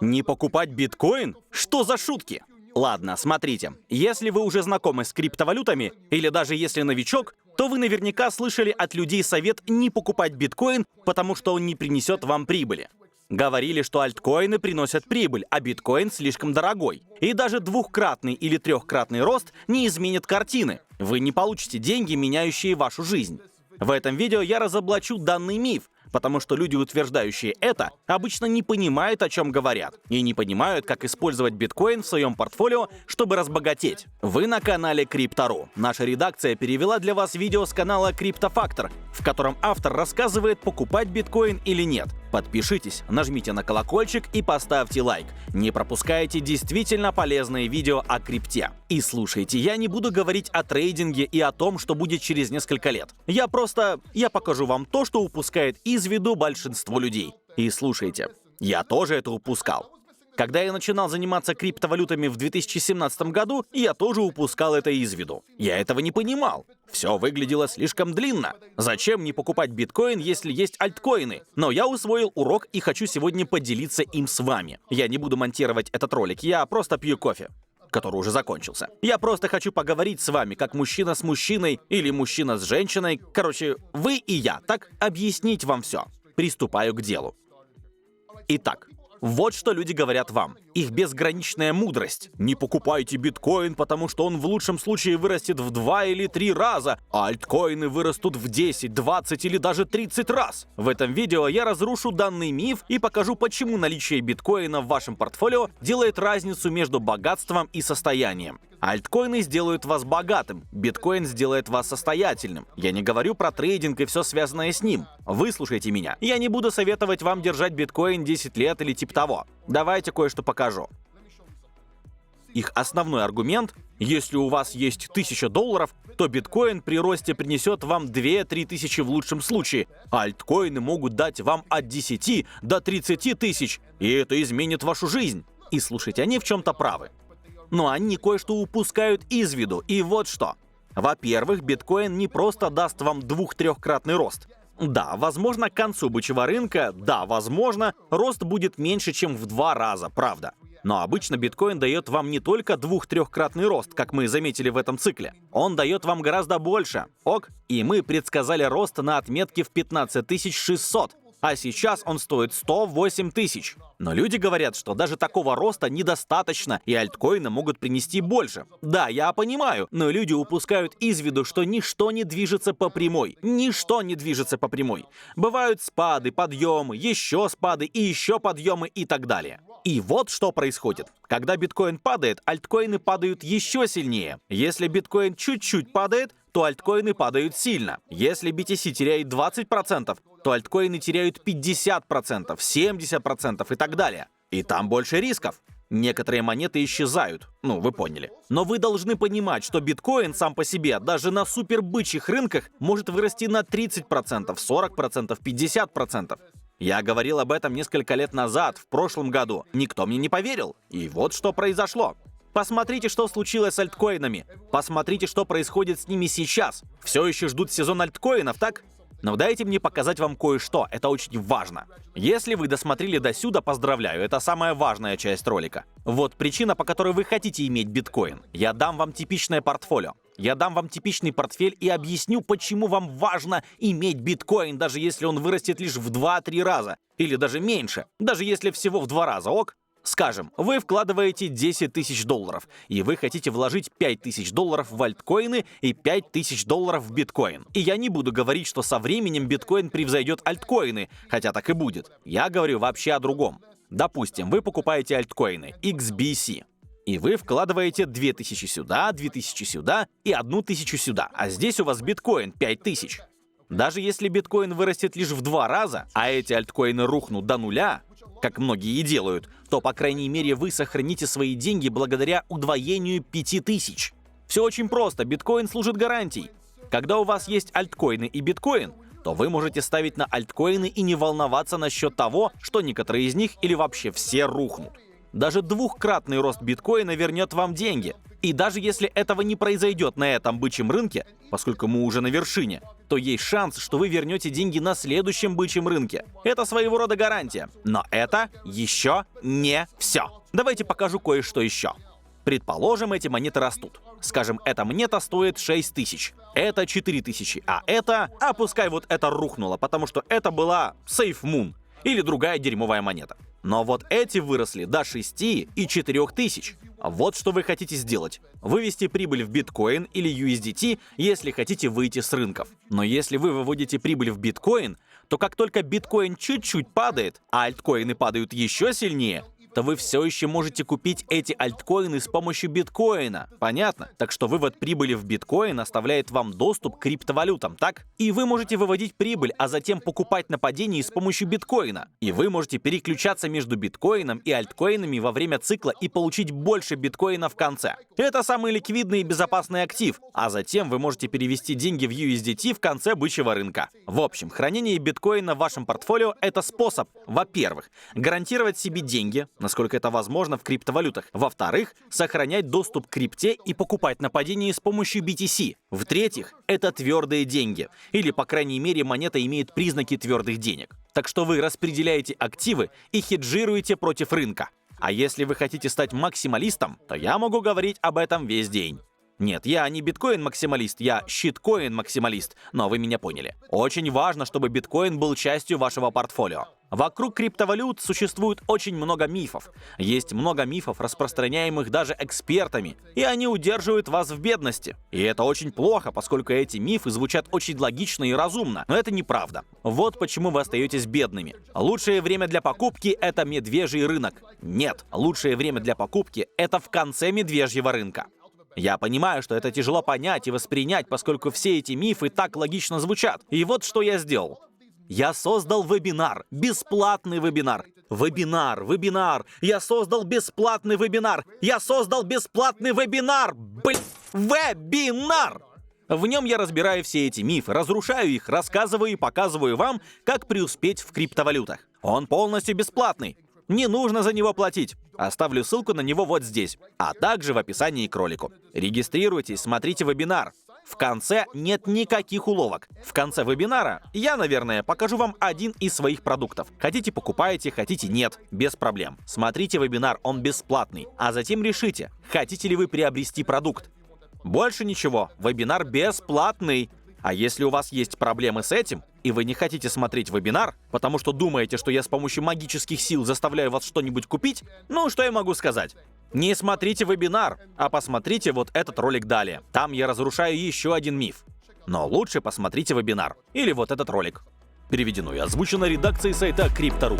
Не покупать биткоин? Что за шутки? Ладно, смотрите. Если вы уже знакомы с криптовалютами, или даже если новичок, то вы наверняка слышали от людей совет не покупать биткоин, потому что он не принесет вам прибыли. Говорили, что альткоины приносят прибыль, а биткоин слишком дорогой. И даже двухкратный или трехкратный рост не изменит картины. Вы не получите деньги, меняющие вашу жизнь. В этом видео я разоблачу данный миф, потому что люди, утверждающие это, обычно не понимают, о чем говорят, и не понимают, как использовать биткоин в своем портфолио, чтобы разбогатеть. Вы на канале Крипто.ру. Наша редакция перевела для вас видео с канала Криптофактор, в котором автор рассказывает, покупать биткоин или нет. Подпишитесь, нажмите на колокольчик и поставьте лайк. Не пропускайте действительно полезные видео о крипте. И слушайте, я не буду говорить о трейдинге и о том, что будет через несколько лет. Я покажу вам то, что упускает из виду большинство людей. И слушайте, я тоже это упускал. Когда я начинал заниматься криптовалютами в 2017 году, я тоже упускал это из виду. Я этого не понимал. Все выглядело слишком длинно. Зачем не покупать биткоин, если есть альткоины? Но я усвоил урок и хочу сегодня поделиться им с вами. Я не буду монтировать этот ролик, я просто пью кофе, который уже закончился. Я просто хочу поговорить с вами, как мужчина с мужчиной или мужчина с женщиной. Короче, вы и я, так? Объяснить вам все. Приступаю к делу. Итак, вот что люди говорят вам. Их безграничная мудрость. Не покупайте биткоин, потому что он в лучшем случае вырастет в 2 или 3 раза, а альткоины вырастут в 10, 20 или даже 30 раз. В этом видео я разрушу данный миф и покажу, почему наличие биткоина в вашем портфолио делает разницу между богатством и состоянием. Альткоины сделают вас богатым, биткоин сделает вас состоятельным. Я не говорю про трейдинг и все связанное с ним. Выслушайте меня. Я не буду советовать вам держать биткоин 10 лет или типа того. Давайте кое-что покажу. Их основной аргумент: если у вас есть $1000, то биткоин при росте принесет вам 2-3 тысячи в лучшем случае, а альткоины могут дать вам от 10 до 30 тысяч, и это изменит вашу жизнь. И слушайте, они в чем-то правы. Но они кое-что упускают из виду, и вот что. Во-первых, биткоин не просто даст вам 2-3-кратный рост. Да, возможно, к концу бычьего рынка, возможно, рост будет меньше, чем в 2 раза, правда. Но обычно биткоин дает вам не только 2-3-кратный рост, как мы заметили в этом цикле. Он дает вам гораздо больше. И мы предсказали рост на отметке в 15 600. А сейчас он стоит 108 тысяч. Но люди говорят, что даже такого роста недостаточно, и альткоины могут принести больше. Да, я понимаю, но люди упускают из виду, что ничто не движется по прямой. Ничто не движется по прямой. Бывают спады, подъемы, еще спады и еще подъемы и так далее. И вот что происходит. Когда биткоин падает, альткоины падают еще сильнее. Если биткоин чуть-чуть падает, то альткоины падают сильно. Если BTC теряет 20%, то альткоины теряют 50%, 70% и так далее. И там больше рисков. Некоторые монеты исчезают, вы поняли. Но вы должны понимать, что биткоин сам по себе даже на супербычьих рынках может вырасти на 30%, 40%, 50%. Я говорил об этом несколько лет назад, в прошлом году. Никто мне не поверил. И вот что произошло. Посмотрите, что случилось с альткоинами. Посмотрите, что происходит с ними сейчас. Все еще ждут сезон альткоинов, так? Но дайте мне показать вам кое-что, это очень важно. Если вы досмотрели до сюда, поздравляю, это самая важная часть ролика. Вот причина, по которой вы хотите иметь биткоин. Я дам вам типичное портфолио. Я дам вам типичный портфель и объясню, почему вам важно иметь биткоин, даже если он вырастет лишь в 2-3 раза. Или даже меньше. Даже если всего в 2 раза, Скажем, вы вкладываете $10 000, и вы хотите вложить $5000 в альткоины и $5000 в биткоин. И я не буду говорить, что со временем биткоин превзойдет альткоины, хотя так и будет. Я говорю вообще о другом. Допустим, вы покупаете альткоины XBC, и вы вкладываете 2000 сюда, 2000 сюда и 1000 сюда, а здесь у вас биткоин 5000. Даже если биткоин вырастет лишь в 2 раза, а эти альткоины рухнут до нуля, как многие и делают, то, по крайней мере, вы сохраните свои деньги благодаря удвоению 5000. Все очень просто, биткоин служит гарантией. Когда у вас есть альткоины и биткоин, то вы можете ставить на альткоины и не волноваться насчет того, что некоторые из них или вообще все рухнут. Даже 2-кратный рост биткоина вернет вам деньги. И даже если этого не произойдет на этом бычьем рынке, поскольку мы уже на вершине, то есть шанс, что вы вернете деньги на следующем бычьем рынке. Это своего рода гарантия. Но это еще не все. Давайте покажу кое-что еще. Предположим, эти монеты растут. Скажем, эта монета стоит 6000, это 4000, а пускай вот это рухнуло, потому что это была Safe Moon или другая дерьмовая монета. Но вот эти выросли до 6 и 4000. Вот что вы хотите сделать. Вывести прибыль в биткоин или USDT, если хотите выйти с рынков. Но если вы выводите прибыль в биткоин, то как только биткоин чуть-чуть падает, а альткоины падают еще сильнее, то вы все еще можете купить эти альткоины с помощью биткоина. Понятно? Так что вывод прибыли в биткоин оставляет вам доступ к криптовалютам, так? И вы можете выводить прибыль, а затем покупать на падении с помощью биткоина. И вы можете переключаться между биткоином и альткоинами во время цикла и получить больше биткоина в конце. Это самый ликвидный и безопасный актив. А затем вы можете перевести деньги в USDT в конце бычьего рынка. В общем, хранение биткоина в вашем портфолио — это способ, во-первых, гарантировать себе деньги, насколько это возможно в криптовалютах. Во-вторых, сохранять доступ к крипте и покупать на падении с помощью BTC. В-третьих, это твердые деньги. Или, по крайней мере, монета имеет признаки твердых денег. Так что вы распределяете активы и хеджируете против рынка. А если вы хотите стать максималистом, то я могу говорить об этом весь день. Нет, я не биткоин-максималист, я щиткоин-максималист, но вы меня поняли. Очень важно, чтобы биткоин был частью вашего портфолио. Вокруг криптовалют существует очень много мифов. Есть много мифов, распространяемых даже экспертами, и они удерживают вас в бедности. И это очень плохо, поскольку эти мифы звучат очень логично и разумно, но это неправда. Вот почему вы остаетесь бедными. Лучшее время для покупки — это медвежий рынок. Нет, лучшее время для покупки — это в конце медвежьего рынка. Я понимаю, что это тяжело понять и воспринять, поскольку все эти мифы так логично звучат. И вот что я сделал. Я создал вебинар, бесплатный вебинар. Вебинар. Я создал бесплатный вебинар. Вебинар! В нем я разбираю все эти мифы, разрушаю их, рассказываю и показываю вам, как преуспеть в криптовалютах. Он полностью бесплатный. Не нужно за него платить. Оставлю ссылку на него вот здесь, а также в описании к ролику. Регистрируйтесь, смотрите вебинар. В конце нет никаких уловок. В конце вебинара я, наверное, покажу вам один из своих продуктов. Хотите — покупаете, хотите — нет, без проблем. Смотрите вебинар, он бесплатный. А затем решите, хотите ли вы приобрести продукт. Больше ничего, вебинар бесплатный. А если у вас есть проблемы с этим, и вы не хотите смотреть вебинар, потому что думаете, что я с помощью магических сил заставляю вас что-нибудь купить, ну, что я могу сказать? Не смотрите вебинар, а посмотрите вот этот ролик далее. Там я разрушаю еще один миф. Но лучше посмотрите вебинар. Или вот этот ролик. Переведено и озвучено редакцией сайта Crypto.ru.